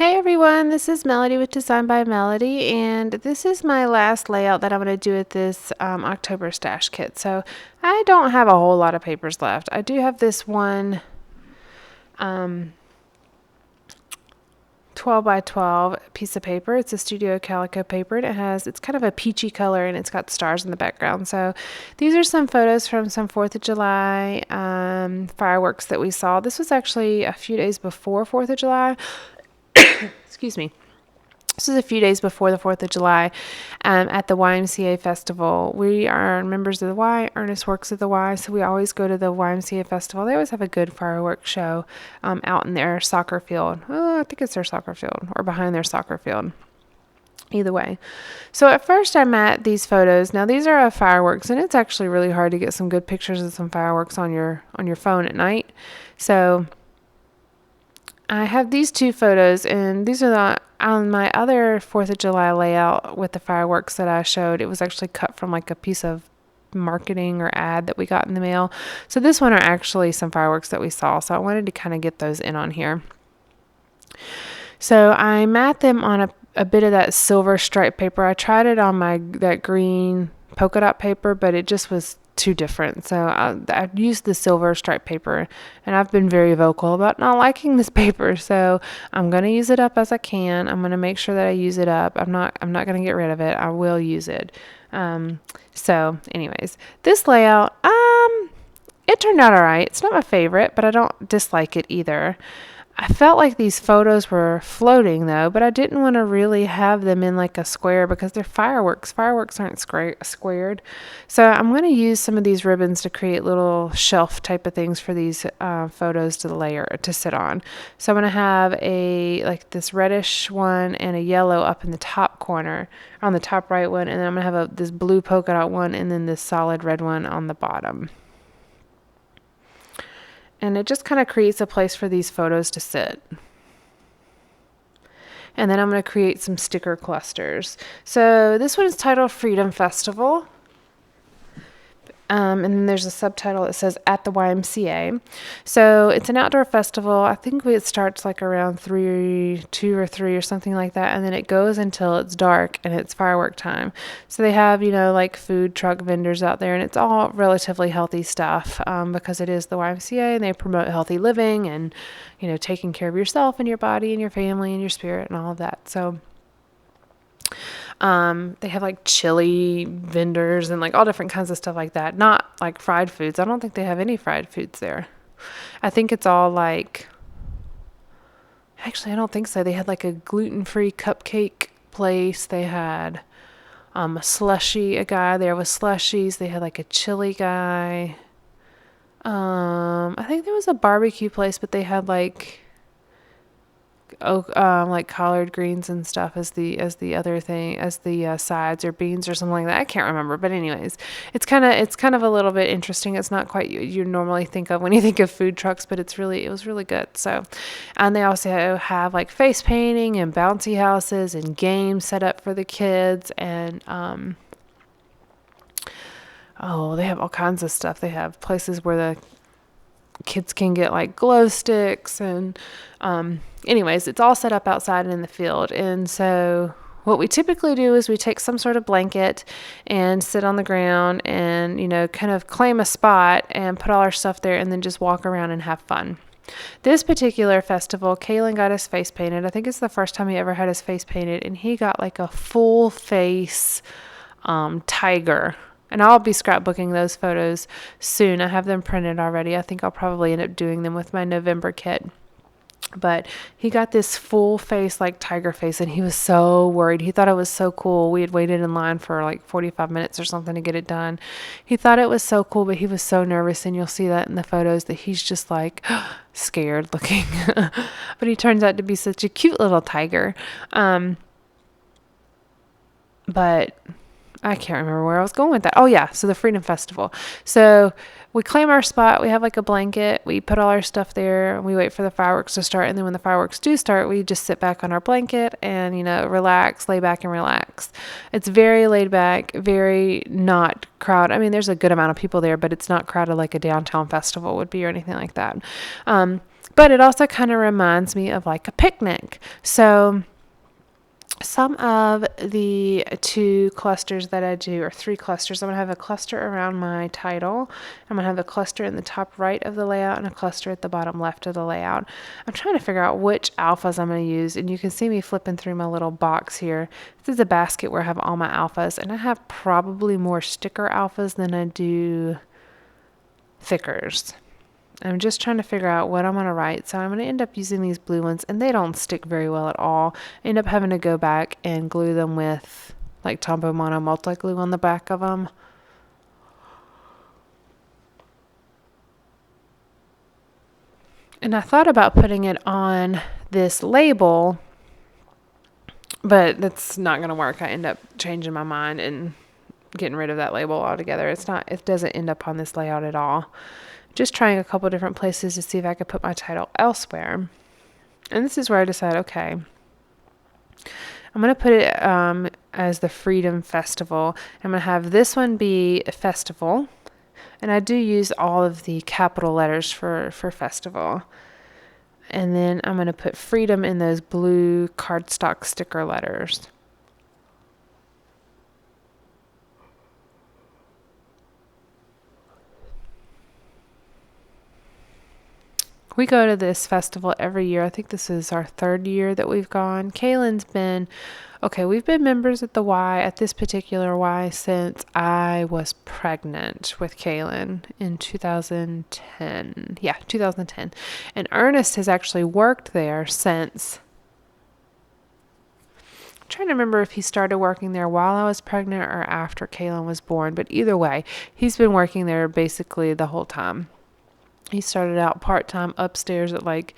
Hey everyone, this is Melody with Design by Melody, and this is my last layout that I'm going to do with this October stash kit. So I don't have a whole lot of papers left. I do have this one 12 by 12 piece of paper. It's a Studio Calico paper, and it's kind of a peachy color, and it's got stars in the background. So these are some photos from some 4th of July fireworks that we saw. This was actually a few days before 4th of July. Excuse me. This is a few days before the 4th of July at the YMCA festival. We are members of the Y. Ernest works at the Y, so we always go to the YMCA festival. They always have a good fireworks show out in their soccer field. Oh, I think it's their soccer field or behind their soccer field. Either way. So at first I'm at these photos. Now these are of fireworks, and it's actually really hard to get some good pictures of some fireworks on your phone at night. So I have these two photos, and these are on my other 4th of July layout with the fireworks that I showed. It was actually cut from like a piece of marketing or ad that we got in the mail. So this one are actually some fireworks that we saw. So I wanted to kind of get those in on here. So I mat them on a bit of that silver stripe paper. I tried it on that green polka dot paper, but it just was too different. So I used the silver stripe paper, and I've been very vocal about not liking this paper. So I'm going to use it up as I can. I'm going to make sure that I use it up. I'm not going to get rid of it. I will use it. So anyways, this layout, it turned out all right. It's not my favorite, but I don't dislike it either. I felt like these photos were floating though, but I didn't want to really have them in like a square because they're fireworks. Fireworks aren't squared. So I'm going to use some of these ribbons to create little shelf type of things for these photos to sit on. So I'm going to have this reddish one and a yellow up in the top corner on the top right one. And then I'm going to have this blue polka dot one and then this solid red one on the bottom. And it just kind of creates a place for these photos to sit. And then I'm going to create some sticker clusters. So this one is titled Freedom Festival. And then there's a subtitle that says At the YMCA. So it's an outdoor festival. I think it starts like around 2 or 3 or something like that. And then it goes until it's dark and it's firework time. So they have, like food truck vendors out there, and it's all relatively healthy stuff because it is the YMCA, and they promote healthy living and, taking care of yourself and your body and your family and your spirit and all of that. So they have like chili vendors and like all different kinds of stuff like that. Not like fried foods. I don't think they have any fried foods there. I think it's all actually, I don't think so. They had like a gluten-free cupcake place. They had a guy there with slushies. They had like a chili guy. I think there was a barbecue place, but they had like collard greens and stuff as the other thing, as the sides, or beans or something like that. I can't remember, but anyways, it's kind of a little bit interesting. It's not quite you normally think of when you think of food trucks, but it was really good. So, and they also have like face painting and bouncy houses and games set up for the kids, and they have all kinds of stuff. They have places where the kids can get like glow sticks, and anyways, it's all set up outside in the field. And so what we typically do is we take some sort of blanket and sit on the ground and kind of claim a spot and put all our stuff there, and then just walk around and have fun. This particular festival, Kaylin got his face painted. I think it's the first time he ever had his face painted, and he got like a full face tiger. And I'll be scrapbooking those photos soon. I have them printed already. I think I'll probably end up doing them with my November kit. But he got this full face, like tiger face, and he was so worried. He thought it was so cool. We had waited in line for like 45 minutes or something to get it done. He thought it was so cool, but he was so nervous, and you'll see that in the photos that he's just like scared looking. But he turns out to be such a cute little tiger. But I can't remember where I was going with that. Oh yeah, so the Freedom Festival. So we claim our spot. We have like a blanket. We put all our stuff there. We wait for the fireworks to start. And then when the fireworks do start, we just sit back on our blanket and, relax, lay back and relax. It's very laid back, very not crowded. I mean, there's a good amount of people there, but it's not crowded like a downtown festival would be or anything like that. But it also kind of reminds me of like a picnic. So some of the 2 clusters that I do, or 3 clusters, I'm going to have a cluster around my title. I'm going to have a cluster in the top right of the layout and a cluster at the bottom left of the layout. I'm trying to figure out which alphas I'm going to use, and you can see me flipping through my little box here. This is a basket where I have all my alphas, and I have probably more sticker alphas than I do thickers. I'm just trying to figure out what I'm going to write. So I'm going to end up using these blue ones, and they don't stick very well at all. I end up having to go back and glue them with like Tombow Mono multi-glue on the back of them. And I thought about putting it on this label, but that's not going to work. I end up changing my mind and getting rid of that label altogether. It doesn't end up on this layout at all. Just trying a couple different places to see if I could put my title elsewhere. And this is where I decide, okay, I'm going to put it as the Freedom Festival. I'm going to have this one be a festival. And I do use all of the capital letters for festival. And then I'm going to put freedom in those blue cardstock sticker letters. We go to this festival every year. I think this is our 3rd year that we've gone. Kaylin's been, we've been members at the Y, at this particular Y, since I was pregnant with Kaylin in 2010. Yeah, 2010. And Ernest has actually worked there since. I'm trying to remember if he started working there while I was pregnant or after Kaylin was born. But either way, he's been working there basically the whole time. He started out part-time upstairs at like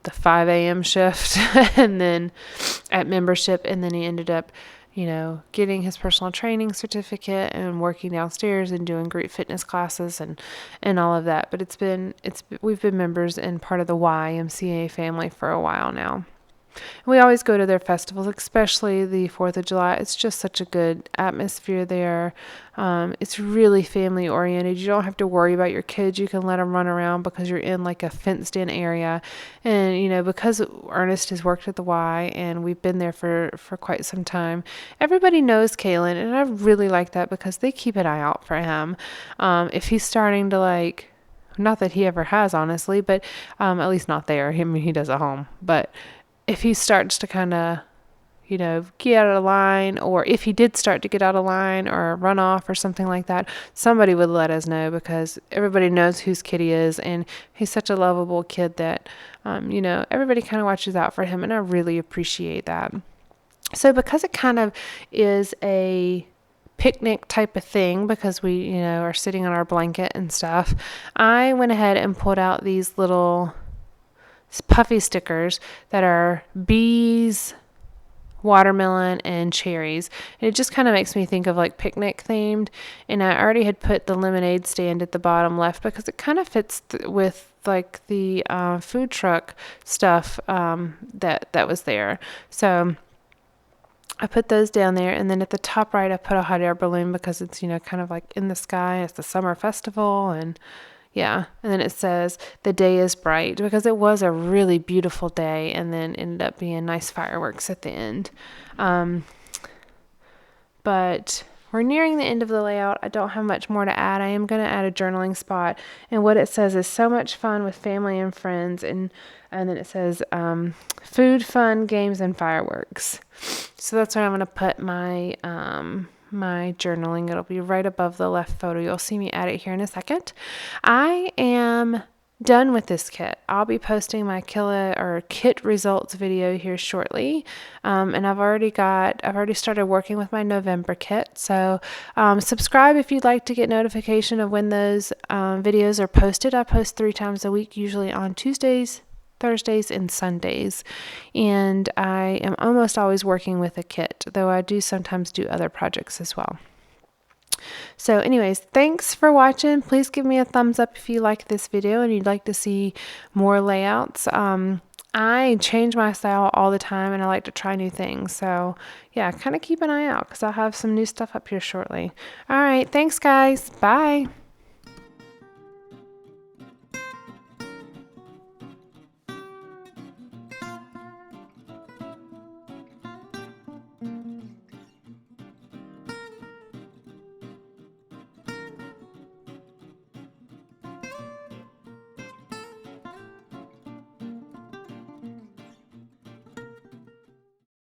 the 5 a.m. shift and then at membership. And then he ended up, getting his personal training certificate and working downstairs and doing group fitness classes and all of that. But we've been members and part of the YMCA family for a while now. We always go to their festivals, especially the 4th of July. It's just such a good atmosphere there. It's really family oriented. You don't have to worry about your kids. You can let them run around because you're in like a fenced in area. And, because Ernest has worked at the Y and we've been there for quite some time, everybody knows Kaylin. And I really like that because they keep an eye out for him. If he's starting to not that he ever has, honestly, but at least not there. I mean, he does at home. But if he starts to kind of, get out of line, or if he did start to get out of line or run off or something like that, somebody would let us know because everybody knows whose kid he is. And he's such a lovable kid that, everybody kind of watches out for him. And I really appreciate that. So because it kind of is a picnic type of thing, because we, are sitting on our blanket and stuff, I went ahead and pulled out these little puffy stickers that are bees, watermelon, and cherries. And it just kind of makes me think of like picnic themed. And I already had put the lemonade stand at the bottom left because it kind of fits with like the food truck stuff that was there. So I put those down there, and then at the top right I put a hot air balloon because it's kind of like in the sky. It's the summer festival, and yeah, and then it says the day is bright because it was a really beautiful day, and then ended up being nice fireworks at the end. But we're nearing the end of the layout. I don't have much more to add. I am going to add a journaling spot, and what it says is so much fun with family and friends, and then it says food, fun, games, and fireworks. So that's where I'm going to put my my journaling. It'll be right above the left photo. You'll see me add it here in a second. I am done with this kit. I'll be posting my kit results video here shortly. And I've already started working with my November kit. So subscribe if you'd like to get notification of when those videos are posted. I post 3 times a week, usually on Tuesdays, Thursdays, and Sundays. And I am almost always working with a kit, though I do sometimes do other projects as well. So anyways, thanks for watching. Please give me a thumbs up if you like this video and you'd like to see more layouts. I change my style all the time and I like to try new things. So yeah, kind of keep an eye out because I'll have some new stuff up here shortly. All right, thanks guys. Bye.